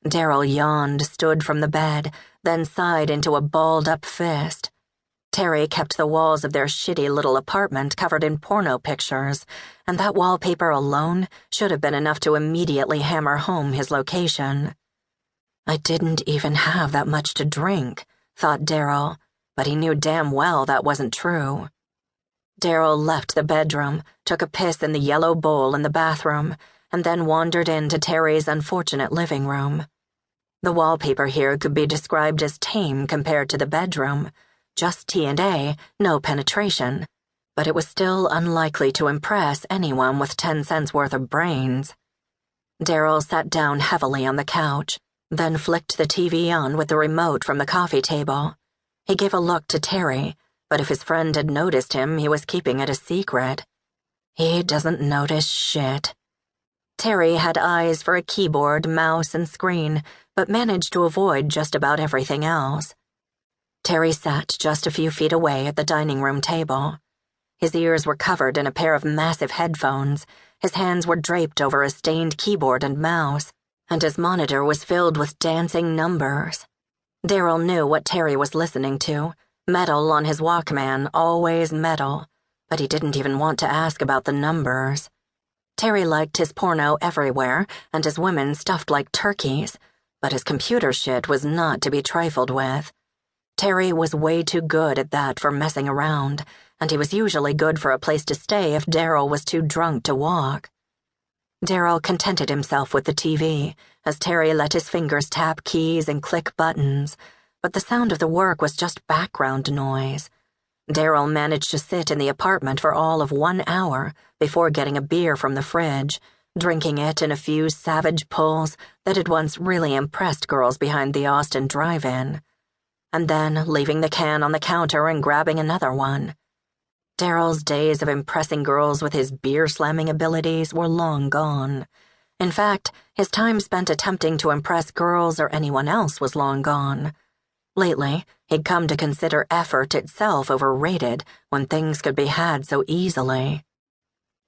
Darryl yawned, stood from the bed, then sighed into a balled-up fist. Terry kept the walls of their shitty little apartment covered in porno pictures, and that wallpaper alone should have been enough to immediately hammer home his location. I didn't even have that much to drink, thought Darryl, but he knew damn well that wasn't true. Darryl left the bedroom, took a piss in the yellow bowl in the bathroom, and then wandered into Terry's unfortunate living room. The wallpaper here could be described as tame compared to the bedroom, just T&A, no penetration, but it was still unlikely to impress anyone with 10 cents worth of brains. Darryl sat down heavily on the couch, then flicked the TV on with the remote from the coffee table. He gave a look to Terry, but if his friend had noticed him, he was keeping it a secret. He doesn't notice shit. Terry had eyes for a keyboard, mouse, and screen, but managed to avoid just about everything else. Terry sat just a few feet away at the dining room table. His ears were covered in a pair of massive headphones, his hands were draped over a stained keyboard and mouse, and his monitor was filled with dancing numbers. Darryl knew what Terry was listening to, metal on his Walkman, always metal, but he didn't even want to ask about the numbers. Terry liked his porno everywhere and his women stuffed like turkeys, but his computer shit was not to be trifled with. Terry was way too good at that for messing around, and he was usually good for a place to stay if Darryl was too drunk to walk. Darryl contented himself with the TV, as Terry let his fingers tap keys and click buttons, but the sound of the work was just background noise. Darryl managed to sit in the apartment for all of 1 hour before getting a beer from the fridge, drinking it in a few savage pulls that had once really impressed girls behind the Austin drive-in, and then leaving the can on the counter and grabbing another one. Darryl's days of impressing girls with his beer-slamming abilities were long gone. In fact, his time spent attempting to impress girls or anyone else was long gone. Lately, he'd come to consider effort itself overrated when things could be had so easily.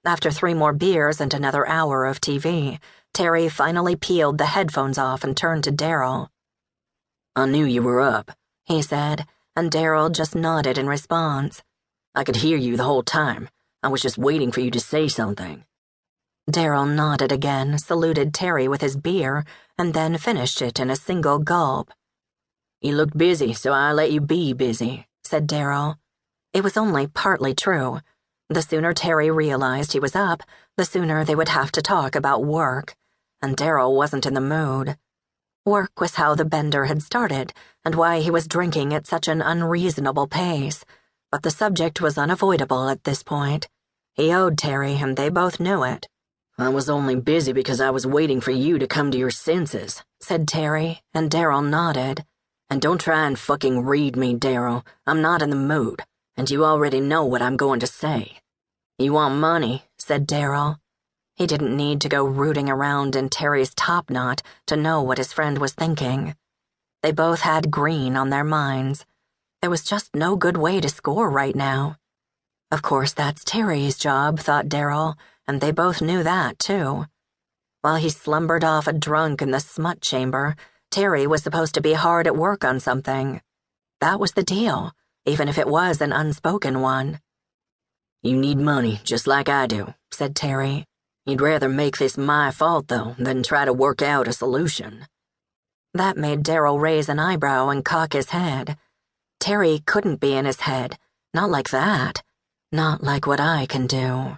After 3 more beers and another hour of TV, Terry finally peeled the headphones off and turned to Darryl. "I knew you were up," he said, and Darryl just nodded in response. "I could hear you the whole time. I was just waiting for you to say something." Darryl nodded again, saluted Terry with his beer, and then finished it in a single gulp. "You looked busy, so I let you be busy," said Darryl. It was only partly true. The sooner Terry realized he was up, the sooner they would have to talk about work, and Darryl wasn't in the mood. Work was how the bender had started, and why he was drinking at such an unreasonable pace, but the subject was unavoidable at this point. He owed Terry, and they both knew it. "I was only busy because I was waiting for you to come to your senses," said Terry, and Darryl nodded. "And don't try and fucking read me, Darryl. I'm not in the mood, and you already know what I'm going to say." "You want money," said Darryl. He didn't need to go rooting around in Terry's top knot to know what his friend was thinking. They both had green on their minds. There was just no good way to score right now. Of course, that's Terry's job, thought Darryl, and they both knew that, too. While he slumbered off a drunk in the smut chamber, Terry was supposed to be hard at work on something. That was the deal, even if it was an unspoken one. "You need money, just like I do," said Terry. "You'd rather make this my fault, though, than try to work out a solution." That made Darryl raise an eyebrow and cock his head. Terry couldn't be in his head. Not like that. Not like what I can do.